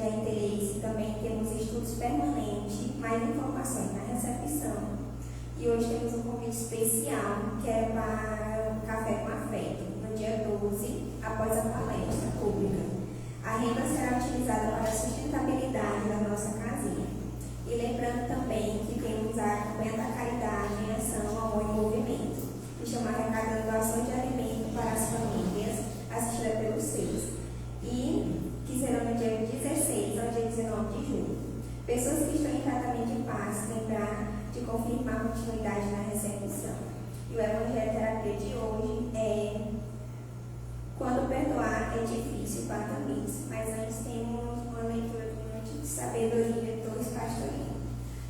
há interesse, também temos estudos permanentes, mais informações na recepção. E hoje temos um convite especial, que é para o Café com Afeto, no dia 12, após a palestra pública. A renda será utilizada para a sustentabilidade da nossa casinha. E lembrando também que temos a campanha da caridade em ação, amor e movimento, que chama Arrecadando Doação de Alimento para as Famílias, assistida pelos SEIs, e que será no dia 16 ao dia 19 de julho. Pessoas que estão em tratamento de paz, lembrar de confirmar a continuidade na recepção. E o Evangelho Terapia de hoje é: quando perdoar é difícil, bata nisso. Mas antes temos uma leitura do Monte de Sabedoria 2, Pastorinho.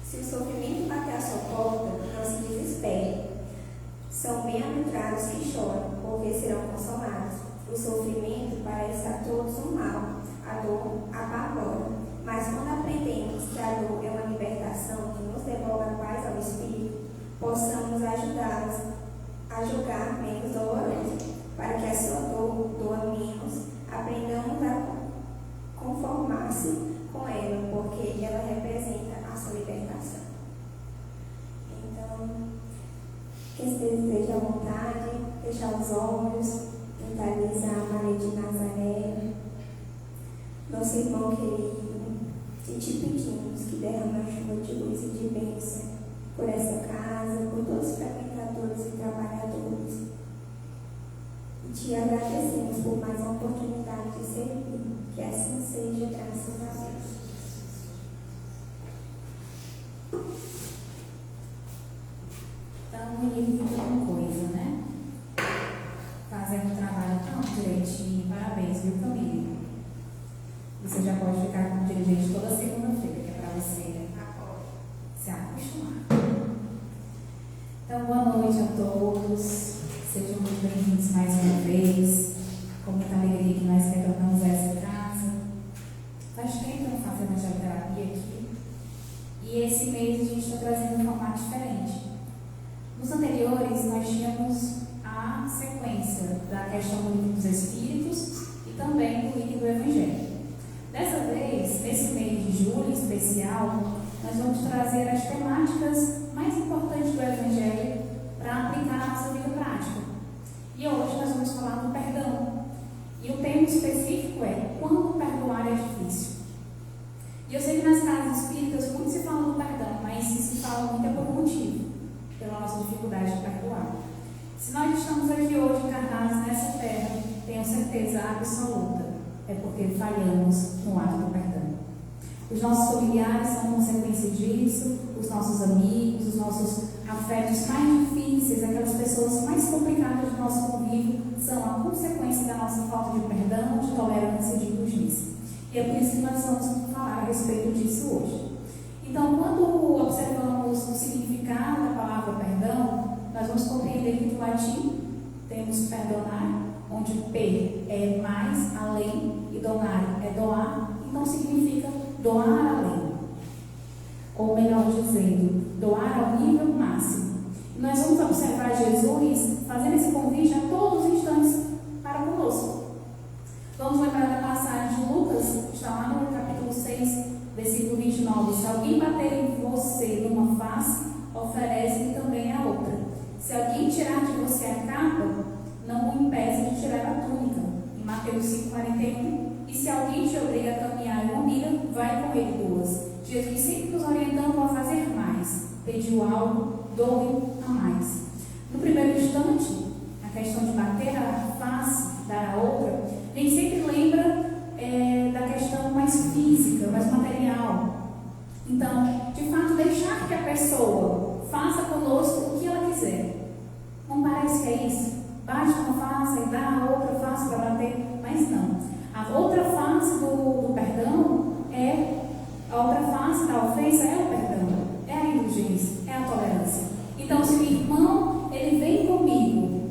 Se o sofrimento bater a sua porta, não se desespere. São bem-aventurados que choram, porque serão consolados. O sofrimento parece a todos um mal, a dor apavora. Mas quando aprendemos que a dor é uma libertação que nos devolve a paz ao espírito, possamos ajudá-los a julgar menos doloroso, para que a sua dor doa menos, aprendamos a conformar-se com ela, porque ela representa a sua libertação. Então, quem esteja à vontade, fechar os olhos, mentalizar Maria de Nazaré, nosso irmão querido, e te pedimos que derrame a chuva de luz e de bênção por essa casa, por todos os frequentadores e trabalhadores. E te agradecemos por mais uma oportunidade de servir. Que assim seja, graças a Deus. Então, ele viu uma coisa, né? Fazendo o trabalho tão direitinho. Parabéns, viu, Camille? Você já pode ficar como dirigente toda segunda-feira, que é para você se acostumar. Então, boa noite a todos. Sejam muito bem-vindos mais uma vez. Com muita alegria que nós retornamos a essa casa. Faz tempo que eu não faço evangelho-terapia aqui. E esse mês a gente está trazendo um formato diferente. Nos anteriores, nós tínhamos a sequência da questão do livro dos Espíritos e também do item do Evangelho. Dessa vez, nesse mês de julho especial, nós vamos trazer as temáticas mais importantes do Evangelho para aplicar na nossa vida prática. E hoje nós vamos falar do perdão. E o tema específico é: quando perdoar é difícil. E eu sei que nas casas espíritas muito se fala do perdão, mas se fala muito é por um motivo, pela nossa dificuldade de perdoar. Se nós estamos aqui hoje encarnados nessa terra, tenho certeza absoluta, é porque falhamos no ato do perdão. Os nossos familiares são consequência disso, os nossos amigos, os nossos afetos mais difíceis, aquelas pessoas mais complicadas do nosso convívio, são a consequência da nossa falta de perdão, de tolerância e de injustiça. E é por isso que nós vamos falar a respeito disso hoje. Então, quando observamos o significado da palavra perdão, nós vamos compreender que do latim temos perdonar, onde per é mais, além, e donar é doar, então significa doar além. Ou melhor dizendo, doar ao nível máximo. E nós vamos observar Jesus fazendo esse convite a todos os instantes para conosco. Vamos lembrar da passagem de Lucas, que está lá no capítulo 6, versículo 29. Se alguém bater em você numa face, oferece-lhe também a outra. Se alguém tirar de você a capa, não o impeça de tirar a túnica. Em Mateus 5,41. E se alguém te obriga a caminhar em uma milha, vai com ele 2. Jesus sempre nos orientando a fazer mais. Pediu algo, doe a mais. No primeiro instante, a questão de bater a face, dar a outra, nem sempre lembra da questão mais física, mais material. Então, de fato, deixar que a pessoa faça conosco o que ela quiser. Não parece que é isso? Bate uma face e dá a outra face para bater, mas não. A outra face do perdão a outra face da ofensa é o perdão, é a indulgência, é a tolerância. Então, se o irmão ele vem comigo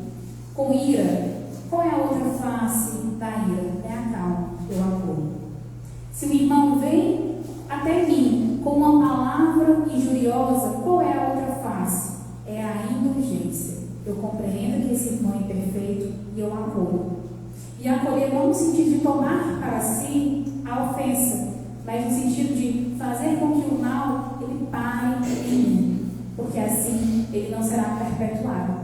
com ira, qual é a outra face da ira? É a calma, eu acolho. Se o irmão vem até mim com uma palavra injuriosa, qual é a outra face? É a indulgência. Eu compreendo que esse irmão é imperfeito e eu acolho. E acolher não no sentido de tomar para si a ofensa, mas no sentido de fazer com que o mal ele pare em mim, porque assim ele não será perpetuado.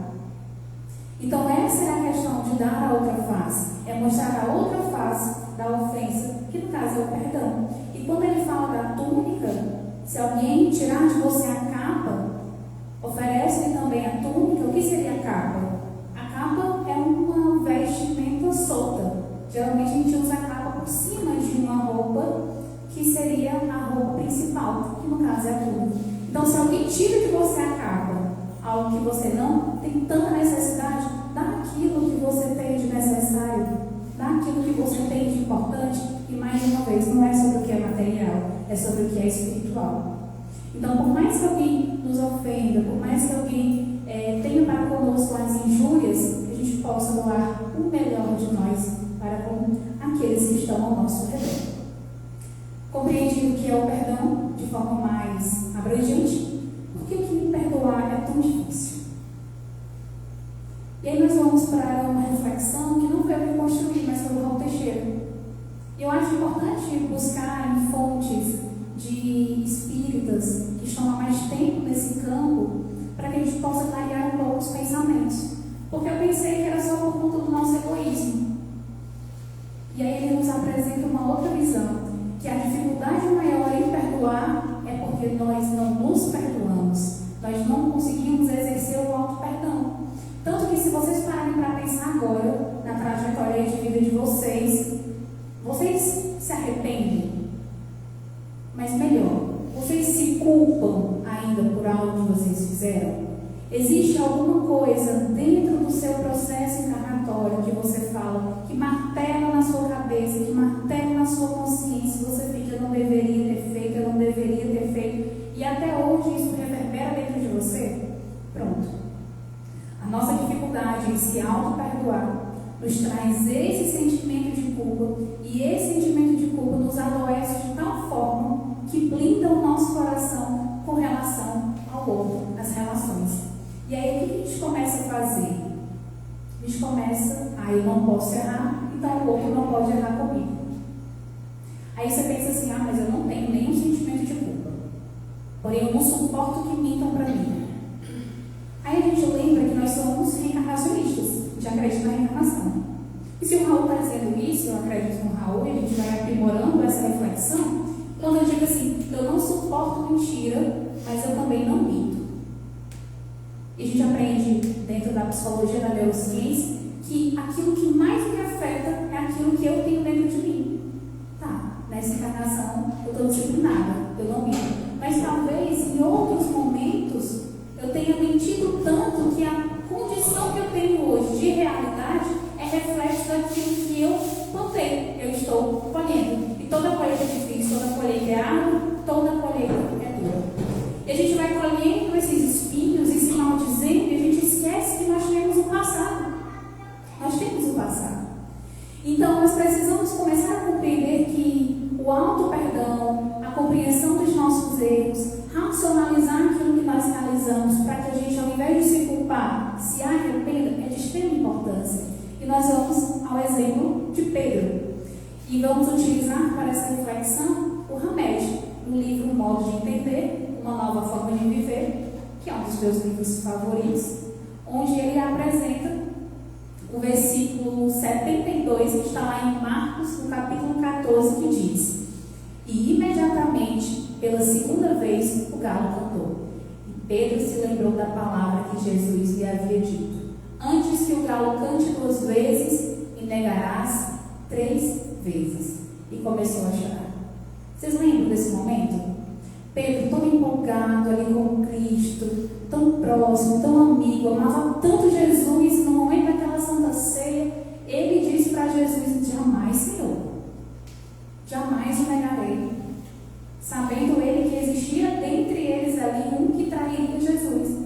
Então essa é a questão de dar a outra face, é mostrar a outra face da ofensa, que no caso é o perdão. E quando ele fala da túnica, se alguém tirar de você a capa, oferece-lhe também a túnica. O que seria a capa? A capa é uma vestimenta solta. Geralmente a gente usa a capa por cima de uma roupa que seria a roupa principal, que no caso é a túnica. Então, se alguém tira de você a capa, algo que você não tem tanta necessidade, dá aquilo que você tem de necessário, dá aquilo que você tem de importante. E mais uma vez, não é sobre o que é material, é sobre o que é espiritual. Então, por mais que alguém nos ofenda, por mais que alguém tenha para conosco as injúrias, que a gente possa doar o melhor de nós para com aqueles que estão ao nosso redor. Compreendido que é o perdão de forma mais abrangente, por que perdoar é tão difícil? E aí nós vamos para uma reflexão que não foi eu que construí, mas foi o Raul Teixeira. Eu acho importante buscar em fontes de espíritas que estão há mais tempo nesse campo, para que a gente possa clarear um pouco os pensamentos. Porque eu pensei que era só por conta do nosso egoísmo. E aí ele nos apresenta uma outra visão, que a dificuldade maior em perdoar é porque nós não nos perdoamos, nós não conseguimos exercer o auto-perdão. Tanto que se vocês pararem para pensar agora na trajetória de vida de vocês se arrependem? Mas melhor, vocês se culpam ainda por algo que vocês fizeram? Existe alguma coisa dentro do seu processo encarnatório que você fala, que martela na sua cabeça, que martela na sua consciência, você fica, eu não deveria ter feito, eu não deveria ter feito, e até hoje isso reverbera dentro de você? Pronto. A nossa dificuldade em se auto-perdoar nos traz esse sentimento de culpa, e esse sentimento de culpa nos adoece de tal forma que blinda o nosso coração com relação ao outro, às relações. E aí o que a gente começa a fazer? A gente começa, eu não posso errar, então o outro não pode errar comigo. Aí você pensa assim, mas eu não tenho nenhum sentimento de culpa, porém eu não suporto que mintam para mim. Aí a gente lembra que nós somos reencarnacionistas, a gente acredita na reencarnação. E se o Raul está dizendo isso, eu acredito no Raul, e a gente vai aprimorando essa reflexão, quando eu digo assim, eu não suporto mentira, mas eu também não minto. E a gente aprende, dentro da psicologia, da neurociência, que aquilo que mais me afeta é aquilo que eu tenho dentro de mim. Tá, nessa encarnação eu estou disciplinada, eu não minto. Mas talvez em outros momentos eu tenha mentido tanto que a condição que eu tenho hoje de realidade é reflexo daquilo que eu plantei, eu estou colhendo. E toda colheita é difícil, toda colheita é árdua, toda colheita é dura. E a gente vai colhendo esses espinhos e se maldizendo, e a gente esquece que nós temos o passado. Nós temos o passado. Então nós precisamos começar a compreender que o auto-perdão, a compreensão dos nossos erros, racionalizar aquilo que nós realizamos, para que a gente, ao invés de se culpar, se arrependa, é de extrema importância. E nós vamos ao exemplo de Pedro. E vamos utilizar para essa reflexão o Hamed, no livro Modo de Entender, Uma Nova Forma de Viver, que é um dos meus livros favoritos, onde ele apresenta o versículo 72, que está lá em Marcos, no capítulo 14, que diz: E imediatamente, pela segunda vez, o galo cantou. E Pedro se lembrou da palavra que Jesus lhe havia dito: Antes que o galo cante 2 vezes, me negarás 3 vezes. E começou a chorar. Vocês lembram desse momento? Pedro, tão empolgado ali com Cristo, tão próximo, tão amigo, amava tanto Jesus, e no momento daquela Santa Ceia, ele disse para Jesus: Jamais, Senhor, jamais o negarei. Sabendo ele que existia dentre eles ali um que trairia Jesus.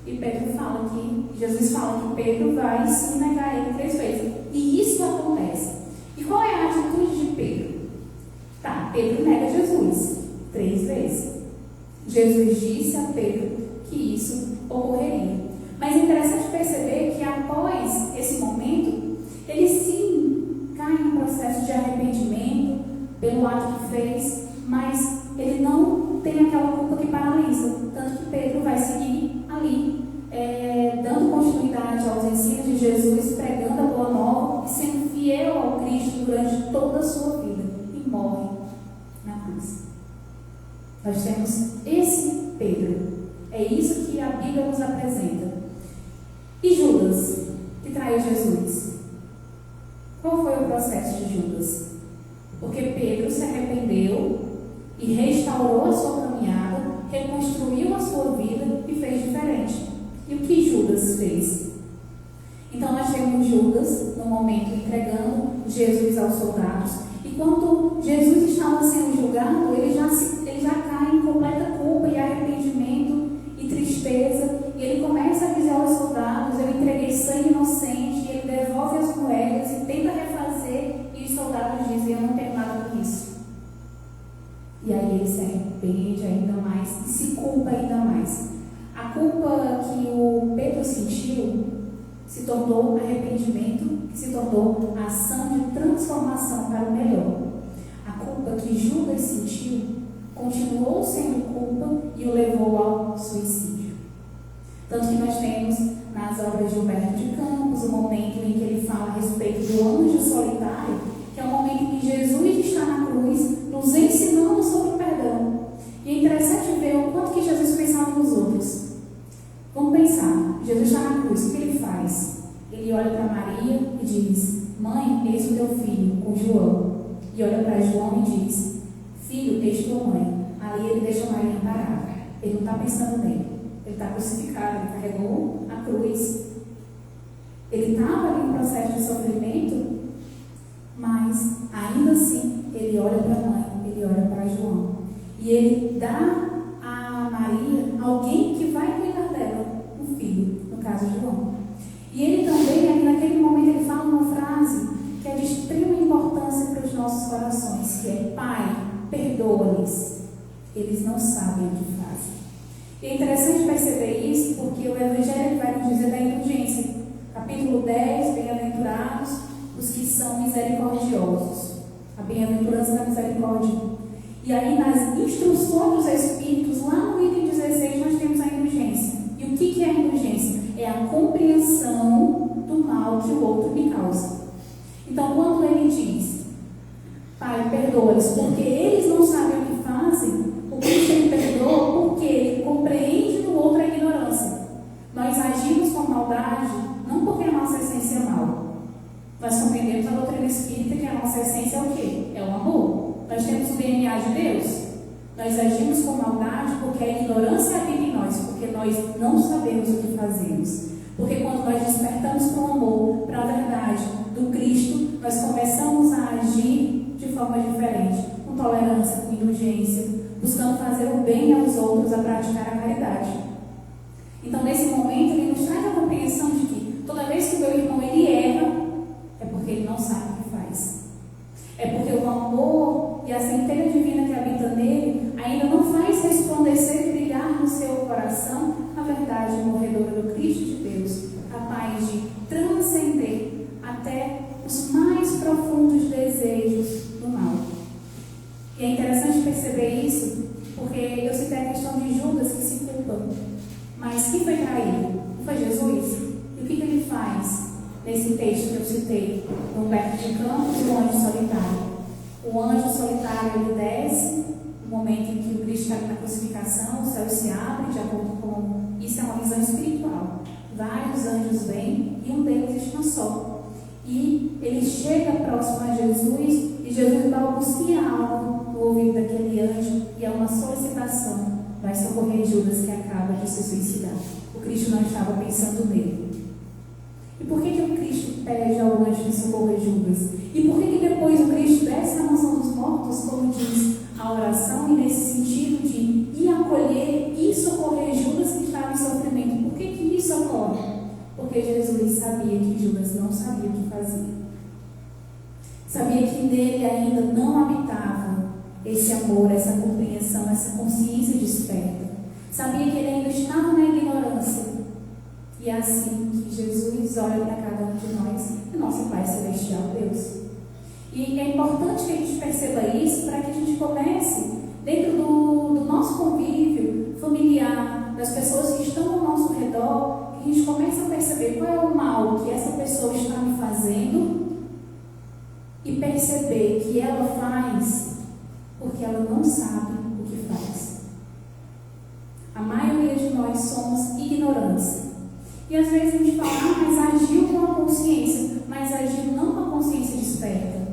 E Pedro fala que, Jesus fala que Pedro vai se negar ele 3 vezes. E isso acontece. E qual é a atitude de Pedro? Pedro nega Jesus 3 vezes. Jesus disse a Pedro que isso ocorreria. Mas é interessante perceber que após esse momento, ele sim cai em um processo de arrependimento pelo ato que fez, mas ele não tem aquela culpa que paralisa. Tanto que Pedro vai seguir ali, dando continuidade aos ensinos de Jesus, pregando a boa nova e sendo fiel ao Cristo durante toda a sua vida, e morre na cruz. Nós temos esse Pedro. É isso que a Bíblia nos apresenta. E Judas, que traiu Jesus? Qual foi o processo de Judas? Porque Pedro se arrependeu e restaurou a sua caminhada, reconstruiu a sua vida e fez diferente. E o que Judas fez? Então nós temos Judas, no momento, entregando Jesus aos soldados. E quando Jesus estava sendo julgado, ele já cai em completa culpa e arrependimento e tristeza. E ele começa a dizer aos soldados: eu entreguei sangue inocente. E ele devolve as moedas e tenta refazer. E os soldados dizem: eu não tenho nada com isso. E aí ele se arrepende ainda mais e se culpa ainda mais. A culpa que o Pedro sentiu se tornou arrependimento, que se tornou ação de transformação para o melhor. A culpa que Judas sentiu continuou sendo culpa e o levou ao suicídio. Tanto que nós temos nas obras de Humberto de Campos o momento em que ele fala a respeito do anjo solitário, que é o momento em que Jesus está na cruz, nos ensinando sobre o perdão. E é interessante ver o quanto que Jesus pensava nos outros. Vamos pensar, Jesus está na cruz, o que ele faz? Ele olha para Maria e diz: mãe, eis o teu filho, com João. E olha para João e diz: filho, eis tua mãe. Ali ele deixa Maria parada. Ele não está pensando nele. Ele está crucificado, ele carregou a cruz. Ele estava ali em processo de sofrimento, mas ainda assim ele olha para a mãe, ele olha para João. E ele dá a Maria alguém que vai cuidar dela, um filho, no caso João. E ele também, ali naquele momento, ele fala uma frase que é de extrema importância para os nossos corações, que é: Pai, perdoa-lhes, eles não sabem o que fazem. E é interessante perceber isso, porque o Evangelho vai nos dizer da indulgência. Capítulo 10, bem-aventurados os que são misericordiosos. A bem-aventurança da misericórdia. E aí nas instruções dos Espíritos, lá no item 16, nós temos a indulgência. E o que é a indulgência? É a compreensão do mal que o outro me causa. Então, quando ele diz: Pai, perdoa-lhes, porque eles não sabem o que fazem, o Cristo ele perdoa porque ele compreende no outro a ignorância. Nós agimos com maldade não porque a nossa essência é mal. Nós compreendemos a doutrina espírita que a nossa essência é o quê? É o amor. Nós temos o DNA de Deus. Nós agimos com maldade porque a ignorância habita em nós, porque nós não sabemos o que fazemos. Porque quando nós despertamos para o amor, para a verdade do Cristo, nós começamos a agir de forma diferente, com tolerância, com indulgência, buscando fazer o bem aos outros, a praticar a caridade. Então, nesse momento, ele nos traz a compreensão de que toda vez que o meu irmão ele erra, é porque ele não sabe o que faz. É porque o amor e a centelha divina que habita nele ainda não faz resplandecer e brilhar no seu coração a verdade morredora do Cristo de Deus, capaz de transcender até os mais profundos desejos do mal. E é interessante perceber isso, porque eu citei a questão de Judas que se culpa. Mas quem foi traído? Não foi Jesus? E o que ele faz nesse texto que eu citei? No Humberto de Campos, o anjo solitário. O anjo solitário ele desce, no momento em que o Cristo está na crucificação, o céu se abre, de acordo com isso, é uma visão espiritual. Vários anjos vêm e um deles está só. E ele chega próximo a Jesus e Jesus balbucia algo no ouvido daquele anjo e é uma solicitação: vai socorrer Judas que acaba de se suicidar. O Cristo não estava pensando nele. E por que o Cristo pede ao anjo de socorrer Judas? E por que depois o Cristo desce à mansão dos mortos, como diz a oração, e nesse sentido de ir acolher e socorrer Judas que estava em sofrimento? Por que isso ocorre? Porque Jesus sabia que Judas não sabia o que fazia. Sabia que nele ainda não habitava esse amor, essa compreensão, essa consciência desperta. Sabia que ele ainda estava na ignorância. E é assim que Jesus olha para cada um de nós, e nosso Pai Celestial, Deus. E é importante que a gente perceba isso para que a gente comece perceber que ela faz porque ela não sabe o que faz. A maioria de nós somos ignorantes. E às vezes a gente fala, mas agiu com a consciência, mas agiu não com a consciência desperta.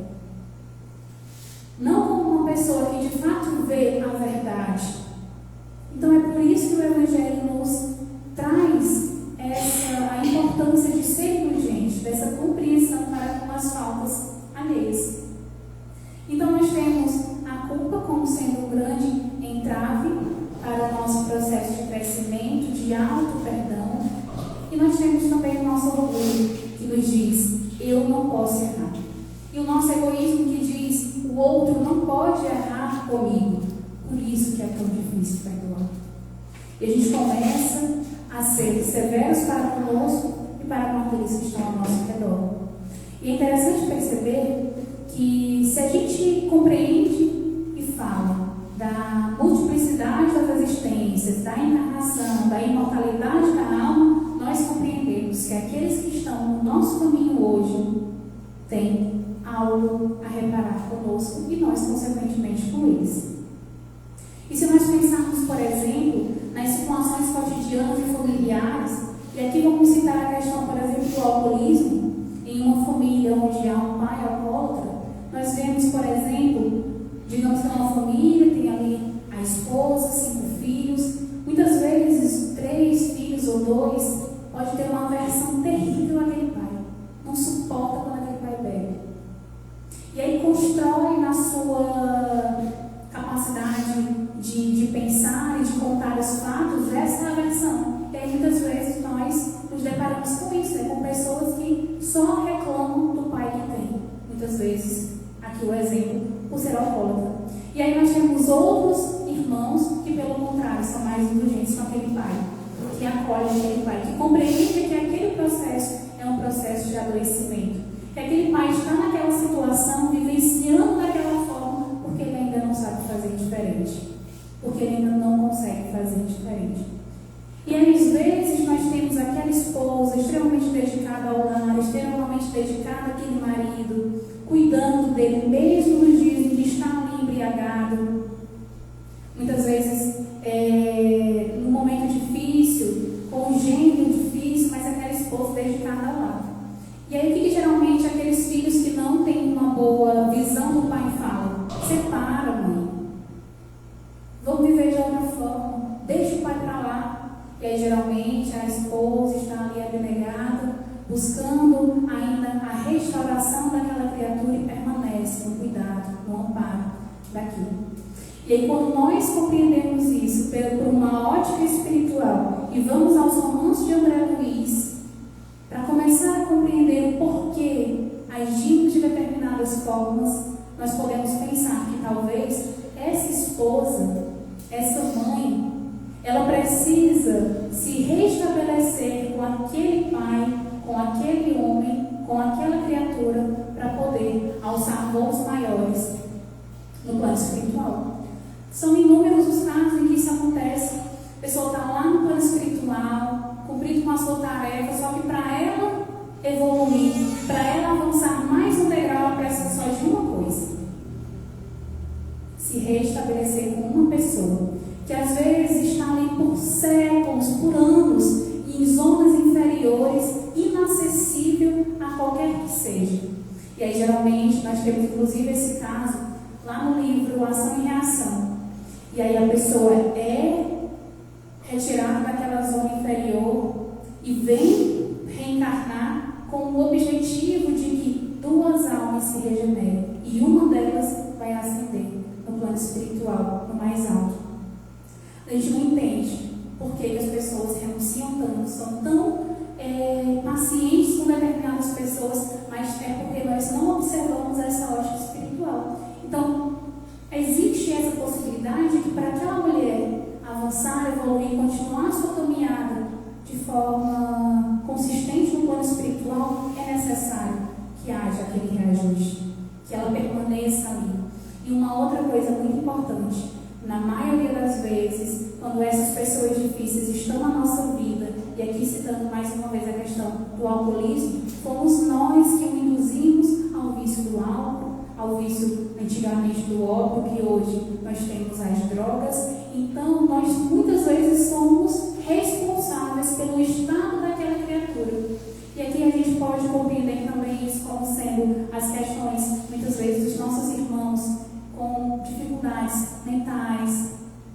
Não como uma pessoa que de fato vê a verdade. Então é por isso que o Evangelho nos traz a importância de ser diligente, dessa compreensão para com as faltas alheias. Então nós temos a culpa como sendo um grande entrave para o nosso processo de crescimento, de auto-perdão. E nós temos também o nosso orgulho, que nos diz, eu não posso errar. E o nosso egoísmo que diz, o outro não pode errar comigo. Por isso que é tão difícil perdoar. E a gente começa a ser severos para conosco e para com aqueles que estão ao nosso redor. E é interessante perceber que se a gente compreende e fala da multiplicidade das existências, da encarnação, da imortalidade da alma, nós compreendemos que aqueles que estão no nosso caminho hoje têm algo a reparar conosco e nós, consequentemente, com eles. E se nós pensarmos, por exemplo, nas situações cotidianas e familiares, e aqui vamos citar a questão, por exemplo, do alcoolismo, em uma família onde há um pai alcoólatra, nós vemos, por exemplo, digamos que é uma família, tem ali a esposa, 5 filhos, muitas vezes 3 filhos ou 2, pode ter uma aversão terrível àquele pai, não suporta quando aquele pai bebe. E aí constrói na sua capacidade de pensar e de contar os fatos essa aversão. E aí muitas vezes nós nos deparamos com isso, com pessoas que só reclamam do pai que tem. Muitas vezes, aqui o exemplo, por ser alcoólatra. E aí nós temos outros irmãos que, pelo contrário, são mais indulgentes com aquele pai, que acolhem aquele pai, que compreendem que aquele processo é um processo de adoecimento. Que aquele pai está naquela situação, vivenciando daquela forma, porque ele ainda não sabe fazer diferente. Porque ele ainda não consegue fazer diferente. E aí, às vezes, nós temos aquela esposa extremamente dedicada ao lar, extremamente dedicada àquele marido, cuidando dele mesmo nos dias em que está ali embriagado. Muitas vezes, num momento difícil, com um gênero difícil, mas aquela esposa dedicada ao lar. E aí, o que geralmente aqueles filhos que não têm uma boa visão do pai falam? Separa, mãe. Vamos viver de outra forma. Deixa o pai para lá. E aí, geralmente, a esposa está ali abnegada, buscando ainda a restauração daquela criatura e permanece no cuidado, no amparo daquilo. E aí, quando nós compreendemos isso por uma ótica espiritual e vamos aos romances de André Luiz, para começar a compreender o porquê agimos de determinadas formas, nós podemos pensar que talvez essa esposa, essa mãe, ela precisa se restabelecer com aquele pai, com aquele homem, com aquela criatura, para poder alçar voos maiores no plano espiritual. São inúmeros os casos em que isso acontece. A pessoa está lá no plano espiritual, cumprindo com a sua tarefa, só que para ela evoluir, para ela avançar mais um degrau, ela precisa só de uma coisa: se restabelecer com uma pessoa que às vezes está ali por séculos, por anos, em zonas inferiores, inacessível a qualquer que seja. E aí geralmente nós temos inclusive esse caso lá no livro Ação e Reação. E aí a pessoa é retirada daquela zona inferior e vem reencarnar com o objetivo de que 2 almas se regenerem e uma delas vai ascender no plano espiritual, no mais alto. A gente não entende por que as pessoas renunciam tanto, são tão pacientes com determinadas pessoas, mas é porque nós não observamos essa ótica espiritual. Então, existe essa possibilidade de que para aquela mulher avançar, evoluir, continuar a sua caminhada de forma consistente no plano espiritual, é necessário que haja aquele reajuste, que ela permaneça ali. E uma outra coisa muito importante: na maioria das vezes, quando essas pessoas difíceis estão na nossa vida, e aqui citando mais uma vez a questão do alcoolismo, fomos nós que o induzimos ao vício do álcool, ao vício antigamente do ópio, que hoje nós temos as drogas. Então, nós muitas vezes somos responsáveis pelo estado daquela criatura. E aqui a gente pode compreender também isso como sendo as questões, muitas vezes, dos nossos irmãos com dificuldades mentais,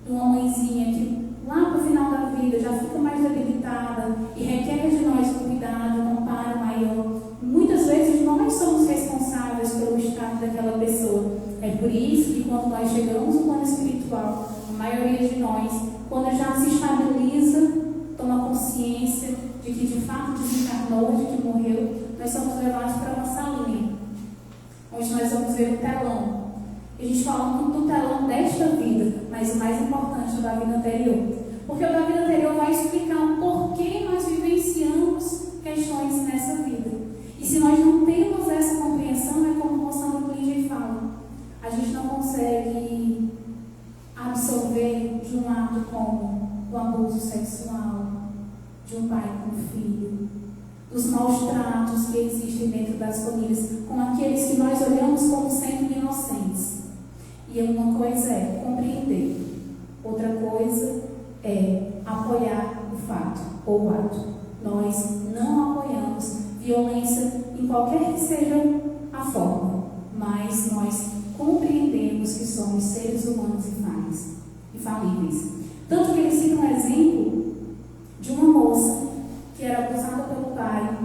de uma mãezinha que lá para o final da vida já fica mais debilitada e requer de nós um cuidado, um amparo maior. Muitas vezes nós somos responsáveis pelo estado daquela pessoa. É por isso que quando nós chegamos no plano espiritual, a maioria de nós, quando já se estabiliza, toma consciência de que de fato desencarnou, de que morreu, nós somos levados para uma salinha, onde nós vamos ver o telão. A gente fala muito do telão desta vida, mas o mais importante é o da vida anterior. Porque o da vida anterior vai explicar o porquê nós vivenciamos questões nessa vida. E se nós não temos essa compreensão, é como o Rossandro Klinger fala, a gente não consegue absorver de um ato como o abuso sexual, de um pai com o filho, dos maus tratos que existem dentro das famílias, com aqueles que nós olhamos como sendo inocentes. E uma coisa é compreender, outra coisa é apoiar o fato ou o ato. Nós não apoiamos violência em qualquer que seja a forma, mas nós compreendemos que somos seres humanos e falíveis. Tanto que ele cita um exemplo de uma moça que era abusada pelo pai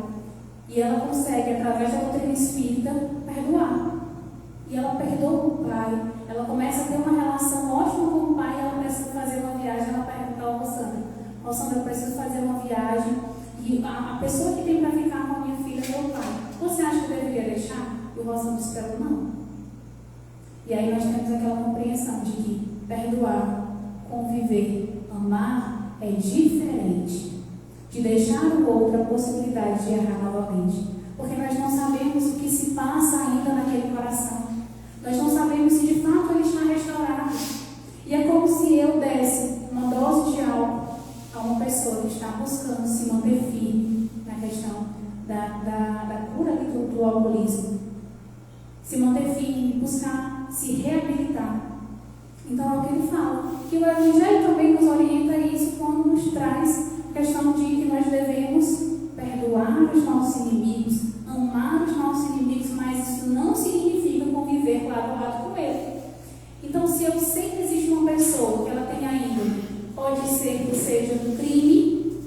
e ela consegue, através da doutrina espírita, perdoar. E ela perdoa o pai, ela começa a ter uma relação ótima com o pai, ela precisa fazer uma viagem, ela pergunta ao Rossandra, eu preciso fazer uma viagem e a pessoa que tem para ficar com a minha filha é meu pai. Você acha que eu deveria deixar? E o Rossandra disse para ela, não. E aí nós temos aquela compreensão de que perdoar, conviver, amar é diferente de deixar o outro a possibilidade de errar novamente. Porque nós não sabemos o que se passa ainda naquele coração. Nós não sabemos se de fato ele está restaurado. E é como se eu desse uma dose de álcool a uma pessoa que está buscando se manter firme na questão da cura do alcoolismo. Se manter firme, buscar se reabilitar. Então é o que ele fala. Que o Evangelho também nos orienta a isso quando nos traz a questão de que nós devemos perdoar os nossos inimigos, amar os nossos inimigos, mas isso não significa conviver lado a lado com ele. Então, se eu sei que existe uma pessoa que ela tem ainda, pode ser que seja um crime,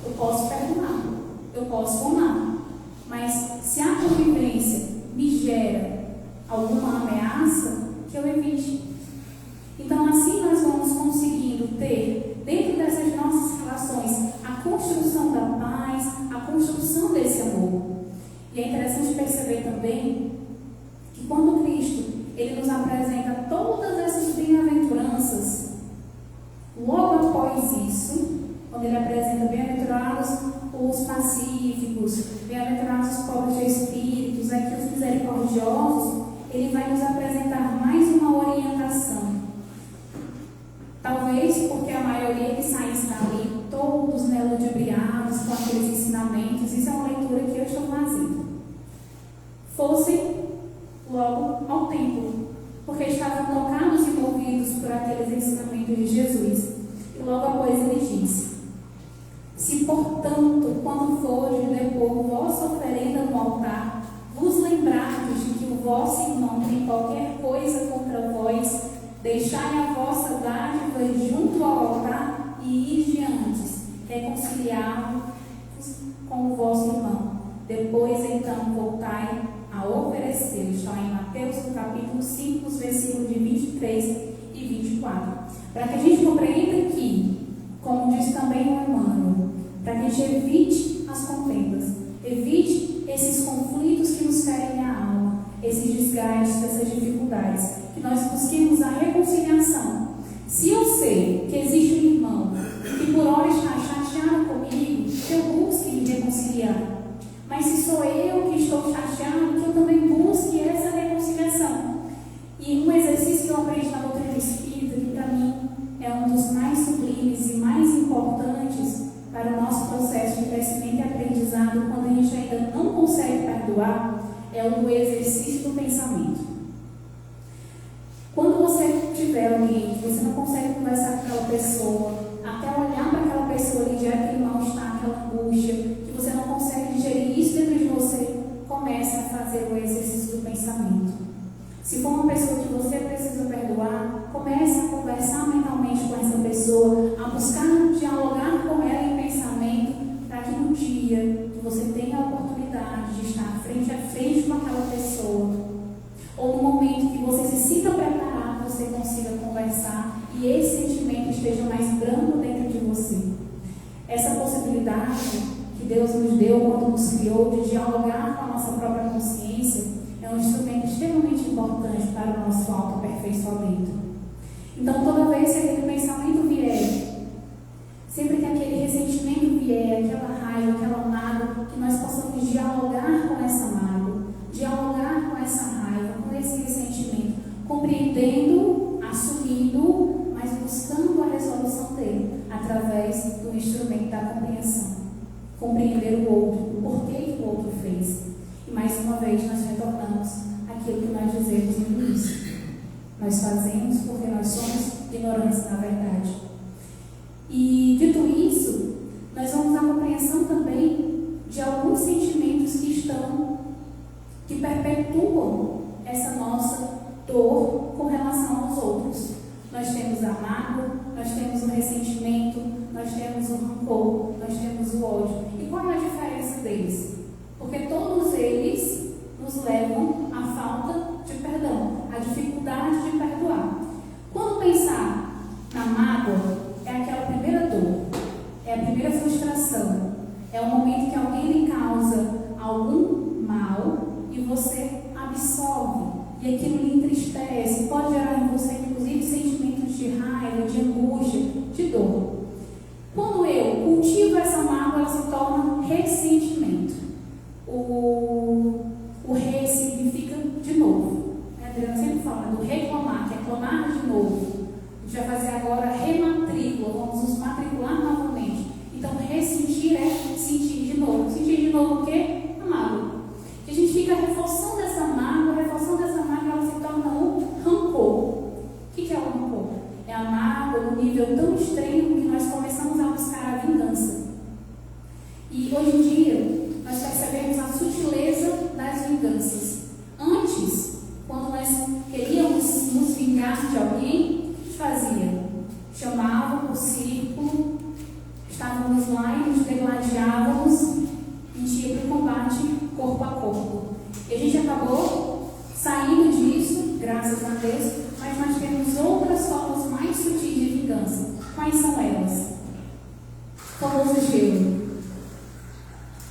eu posso perdoar, eu posso amar. Mas se a convivência me gera alguma ameaça, que eu evite. Então, assim nós vamos conseguindo ter, dentro dessas nossas relações, a construção da paz, a construção desse amor. E é interessante perceber também que quando Cristo ele nos apresenta todas essas bem-aventuranças, logo após isso, quando ele apresenta bem-aventurados os pacíficos, bem-aventurados os pobres de espíritos, aqui os misericordiosos, ele vai nos apresentar mais uma orientação. Talvez porque a maioria que sai dali, todos ludibriados com aqueles ensinamentos, isso é uma leitura que eu estou fazendo, fossem logo ao templo, porque estavam tocados e movidos por aqueles ensinamentos de Jesus. E logo após ele disse: se portanto, quando fordes depor vossa oferenda no altar, vos lembrardes de que o vosso irmão tem qualquer coisa contra vós, deixai a vossa dádiva junto ao altar e ide antes, reconciliar-vos com o vosso irmão. Depois, então, voltai a oferecer. Está em Mateus, no capítulo 5, os versículos de 23 e 24. Para que a gente compreenda que, como diz também o Emmanuel, para que a gente evite as contendas, evite esses conflitos que nos ferem a alma, esses desgastes, essas dificuldades, que nós busquemos a reconciliação. Se eu sei que existe um irmão que por hora está chateado comigo, que eu busque me reconciliar. Mas se sou eu que estou chateado, que eu também busque essa reconciliação. E um exercício que eu aprendi na doutrina espírita, que para mim é um dos mais sublimes e mais importantes para o nosso processo de crescimento e aprendizado, quando a gente ainda não consegue perdoar, é o do exercício do pensamento. pessoa, a buscar dialogar com ela em pensamento, para que no dia que você tenha a oportunidade de estar frente a frente com aquela pessoa, ou no momento que você se sinta preparado, você consiga conversar e esse sentimento esteja mais brando dentro de você. Essa possibilidade que Deus nos deu quando nos criou de dialogar com a nossa própria consciência é um instrumento extremamente importante para o nosso autoaperfeiçoamento. Então, toda vez que aquele pensamento vier, sempre que aquele ressentimento vier, aquela raiva, aquela mágoa, que nós possamos dialogar com essa mágoa, dialogar com essa raiva, com esse ressentimento, compreendendo, assumindo, mas buscando a resolução dele, através do instrumento da compreensão. Compreender o outro, o porquê que o outro fez. E mais uma vez nós retornamos àquilo que nós dizemos no início. Nós fazemos porque nós somos ignorantes na verdade. E dito isso, nós vamos à compreensão também de alguns sentimentos que perpetuam essa nossa dor com relação aos outros. Nós temos a mágoa, nós temos o ressentimento, nós temos o rancor, nós temos o ódio. E qual é a diferença deles? Porque todos eles nos levam à falta de perdão, à dificuldade de perdoar. Quando pensar na mágoa, é aquela primeira dor, é a primeira frustração, é o momento que alguém lhe causa algum mal e você absorve, e aquilo lhe entristece, pode gerar em você, inclusive, sentimentos de raiva, de angústia, de dor. Quando eu cultivo essa mágoa, ela se torna ressentimento. O re significa de novo. A Adriana sempre fala do reclamar, que é clamar de novo. A gente vai fazer agora rematrícula, vamos nos matricular novamente. Então, ressentir é sentir de novo. Sentir de novo o quê? A mágoa. E a gente fica reforçando essa mágoa, ela se torna um rancor. O que é o rancor? É a mágoa no nível tão extremo que nós começamos a buscar a vingança. E hoje em dia, nós percebemos a sutileza das vinganças. Antes, quando nós queríamos nos vingar de alguém, o que fazia? Chamava o círculo, estávamos lá e nos degladiávamos, a gente ia para o combate corpo a corpo. E a gente acabou saindo disso, graças a Deus, mas nós temos outras formas mais sutis de vingança. Quais são elas? O famoso gelo.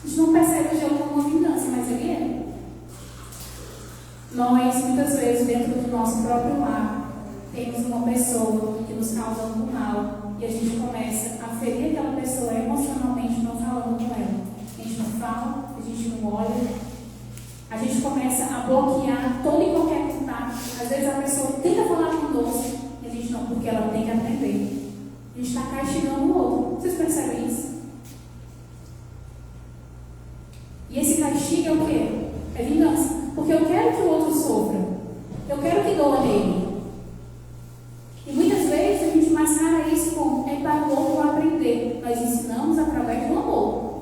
A gente não percebe o gelo como uma vingança, mas ele é. Nós, muitas vezes, dentro do nosso próprio lar, temos uma pessoa que nos causa algum mal e a gente começa a ferir aquela pessoa emocionalmente, não falando com ela. A gente não fala, a gente não olha. A gente começa a bloquear todo e qualquer contato. Às vezes a pessoa tenta falar conosco e a gente não, porque ela tem que aprender. A gente está castigando o outro. Vocês percebem isso? E esse castigo é o quê? É vingança. Porque eu quero que o outro sofra. Eu quero que doa nele. E muitas vezes a gente mascara isso como é para o outro aprender. Nós ensinamos através do amor.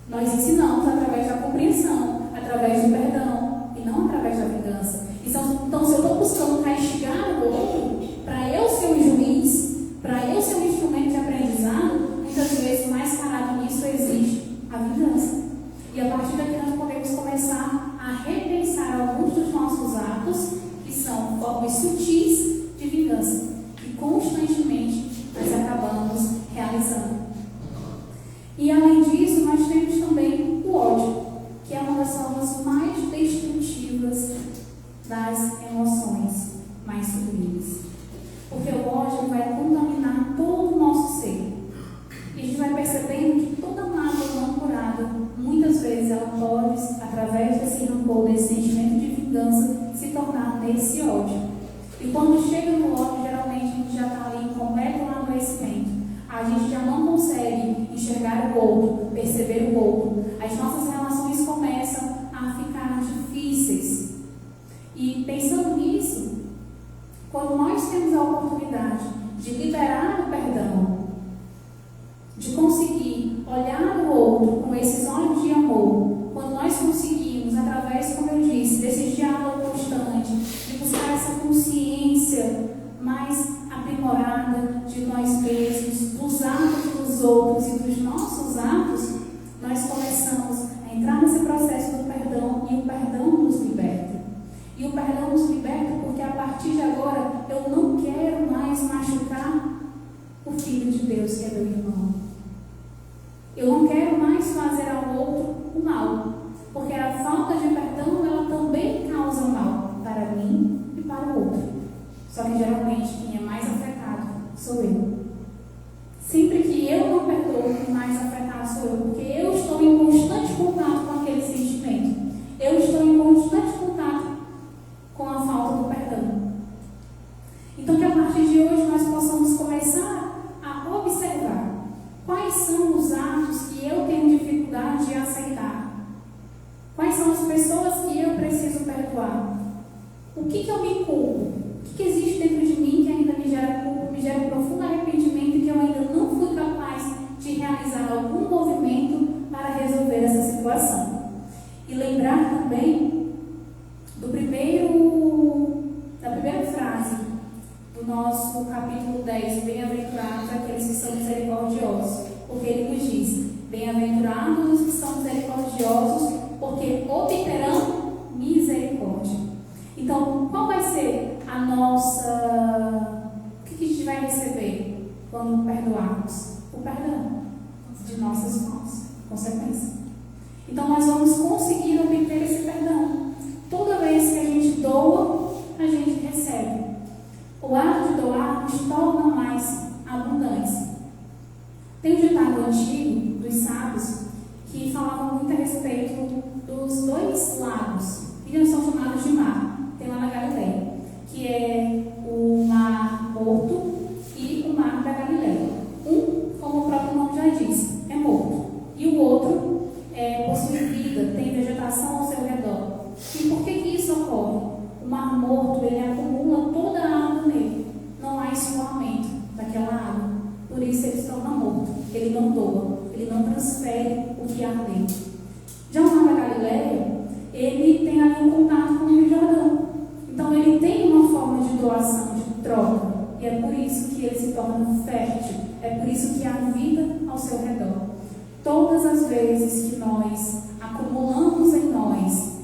Nós ensinamos através da compreensão, através do perdão, e não através da vingança. Então, se eu estou buscando castigar o outro, para eu ser um juiz, para eu ser um instrumento de aprendizado, muitas vezes mascarado nisso existe a vingança. E a partir daqui nós podemos começar a repensar alguns dos nossos atos, que são formas sutis de vingança, que constantemente nós acabamos realizando. E além disso, nós temos também o ódio, que é uma das formas mais destrutivas das emoções mais sublimes. Porque o ódio vai contaminar todo o nosso ser. E a gente vai percebendo que toda mágoa não curada, muitas vezes ela pode, através desse rancor, desse sentimento de vingança, se tornar nesse ódio. E quando chega no ódio, geralmente a gente já está ali em completo adoecimento. A gente já não consegue enxergar o outro, perceber o outro. As nossas relações começam a ficar difíceis. E pensando nisso, quando nós temos a oportunidade de liberar o perdão, de conseguir olhar o outro com esses olhos de amor, quando nós conseguimos, através, como eu disse, desse diálogo constante, de buscar essa consciência mais aprimorada, o Filho de Deus, que é meu irmão. Eu não quero mais fazer ao outro o mal, porque a falta de perdão, ela também causa mal para mim e para o outro. Só que geralmente quem é mais afetado sou eu. Sempre que eu não perdoo, quem mais afetado sou eu, porque eu estou em constante contato com aquele sentimento. Eu estou em constante contato com a falta do perdão. Então que a partir de hoje nós possamos começar a observar quais são os atos que eu tenho dificuldade de aceitar. Quais são as pessoas que eu preciso perdoar? O que eu me culpo? O que existe dentro de mim que ainda me gera culpa, me gera um profundo arrependimento e que eu ainda não fui capaz de realizar algum movimento para resolver essa situação? E lembrar também da primeira frase do nosso capítulo 10, bem-aventurados aqueles que são misericordiosos, porque ele nos diz, bem-aventurados os que são misericordiosos, porque obterão misericórdia. Então, qual vai ser a nossa... O que a gente vai receber quando perdoarmos? O perdão de nossas mãos, consequência. Então, nós vamos conseguir obter esse perdão. Toda vez que a gente doa, a gente recebe. O ato de doar nos torna mais abundantes. Tem um ditado antigo dos sábios que falava muito a respeito dos dois lagos, que não são chamados de mar, tem lá na Galileia, que é o Mar Morto e o Mar da Galileia. Um, como o próprio nome já diz, é morto, e o outro possui vida, tem vegetação ao seu redor. E por que isso ocorre? O Mar Morto, ele acumula toda a água nele, não há escoamento daquela água, por isso ele se torna morto, ele não doa, ele não transfere o que há dentro. Já o Mar da Galileia, ele tem ali um contato com o Rio Jordão, então ele tem uma forma de doação, de troca, e é por isso que ele se torna fértil, é por isso que há vida ao seu redor. Todas as vezes que nós acumulamos em nós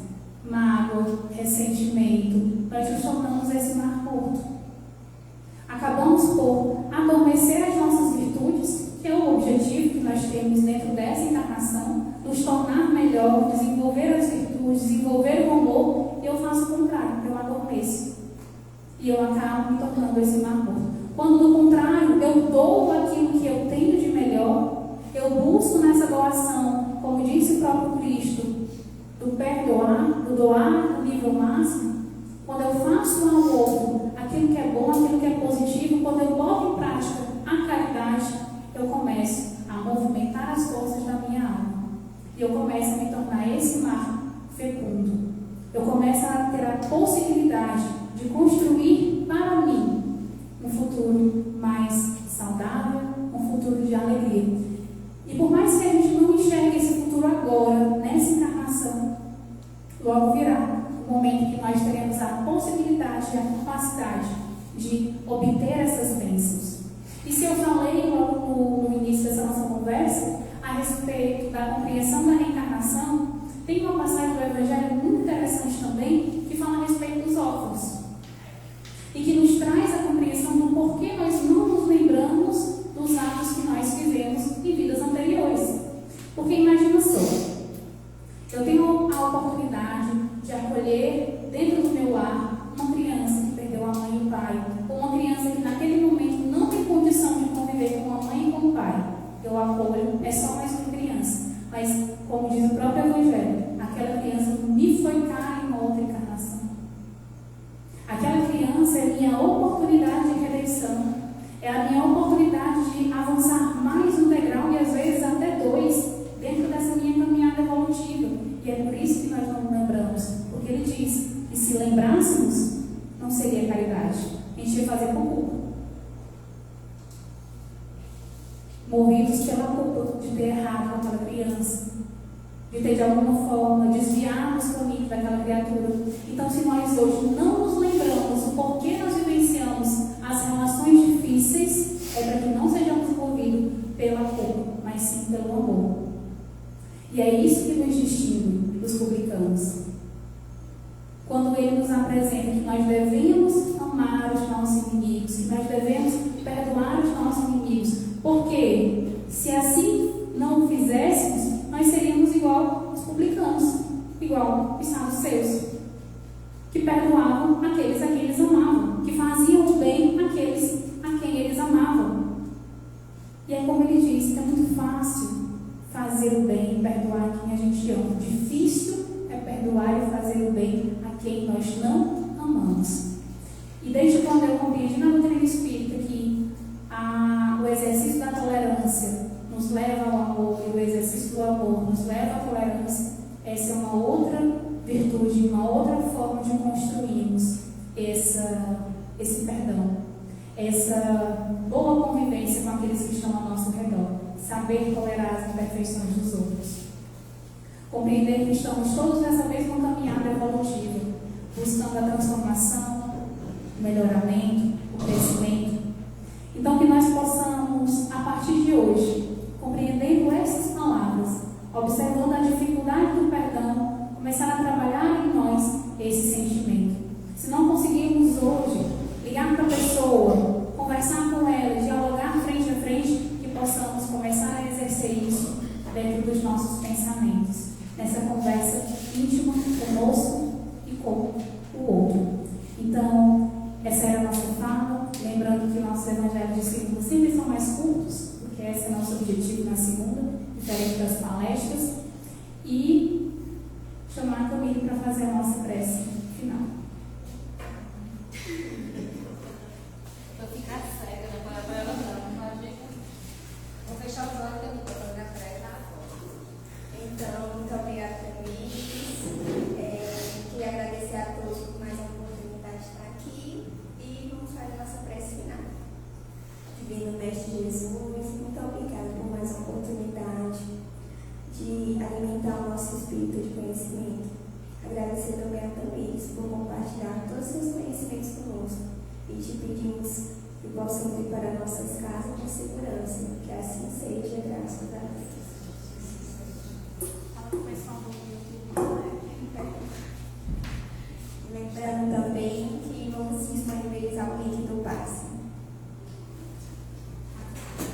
mágoa, ressentimento, nós nos tornamos esse mar morto. Acabamos por adormecer as nossas virtudes, que é o objetivo que nós temos dentro dessa encarnação, nos tornar melhor, desenvolver as virtudes, desenvolver o amor, e eu faço o contrário, eu adormeço. E eu acabo me tornando esse mar morto. Quando, do contrário, eu dou aquilo que eu tenho de melhor, eu busco nessa doação, como disse o próprio Cristo, do perdoar, do doar no nível máximo. Quando eu faço ao outro aquilo que é bom, aquilo que é positivo, quando eu boto em prática a caridade, eu começo a movimentar as forças da minha alma. E eu começo a me tornar esse mar fecundo. Eu começo a ter a possibilidade de construir para mim um futuro mais saudável, um futuro de alegria. E por mais que a gente não enxergue esse futuro agora, nessa encarnação, logo virá o momento que nós teremos a possibilidade e a capacidade de obter essas bênçãos. E se eu falei logo no início dessa nossa conversa a respeito da compreensão da reencarnação, tem uma passagem do Evangelho muito interessante também que fala a respeito dos órfãos e que nos traz a compreensão do porquê nós não nos lembramos dos atos que nós fizemos em vidas anteriores. Porque imagina só, eu tenho a oportunidade de acolher dentro do meu lar uma criança que perdeu a mãe e o pai, ou uma criança que naquele momento não tem condição de conviver com a mãe e com o pai. Eu acolho, é só mais uma criança, mas como diz o próprio Evangelho, aquela criança me foi cara em outra encarnação. Aquela criança é a minha oportunidade de redenção, é a minha oportunidade de avançar mais um degrau e às vezes até dois dentro dessa minha caminhada evolutiva. E é por isso que nós não nos lembramos, porque ele diz que se lembrássemos, não seria caridade, a gente ia fazer por culpa. Movidos pela culpa de ter errado com aquela criança, de ter de alguma forma desviado os caminhos daquela criatura. Então, se nós hoje não nos lembramos o porquê nós vivenciamos as relações difíceis, é para que não sejamos movidos pela culpa, mas sim pelo amor. E é isso que nos distingue dos publicanos. Quando ele nos apresenta que nós devemos amar os nossos inimigos, que nós devemos perdoar os nossos inimigos, Porque se assim não o fizéssemos, nós seríamos igual os publicanos, igual os saduceus, que perdoavam aqueles a quem eles amavam, que faziam o bem àqueles a quem eles amavam. E é como ele diz, é muito fácil fazer o bem, perdoar quem a gente ama. Difícil é perdoar e fazer o bem a quem nós não amamos. E desde quando eu compreendi na doutrina espírita que o exercício da tolerância nos leva ao amor e o exercício do amor nos leva à tolerância, essa é uma outra virtude, uma outra forma de construirmos esse perdão, essa boa convivência com aqueles que estão ao nosso redor, saber tolerar as imperfeições dos outros, compreender que estamos todos nessa mesma caminhada evolutiva, buscando a transformação, o melhoramento, o crescimento. Então, que nós possamos, a partir de hoje, compreendendo essas palavras, observando a dificuldade do perdão, começar a trabalhar em nós esse sentimento. Se não conseguirmos hoje ligar para a pessoa, conversar com ela, dialogar frente a frente, que possamos começar a exercer isso dentro dos nossos pensamentos, nessa conversa íntima conosco e com o outro. Então, essa era a nossa fala, lembrando que nossos evangelhos de segunda sempre são mais curtos, porque esse é nosso objetivo na segunda, diferente das palestras, e chamar a Camille para fazer a nossa prece final. Vou ficar cega, não vai para ela não, vou fechar os olhos que eu não estou fazendo a prece na foto. Então, muito obrigada, Camille. Queria agradecer a todos por mais uma oportunidade de estar aqui e vamos fazer a nossa prece final. Divino Mestre Jesus, muito obrigada por mais uma oportunidade de alimentar o nosso espírito de conhecimento. Agradecer também a Tamires por compartilhar todos os seus conhecimentos conosco e te pedimos que possamos ir para nossas casas com segurança, que assim seja, graças a Deus.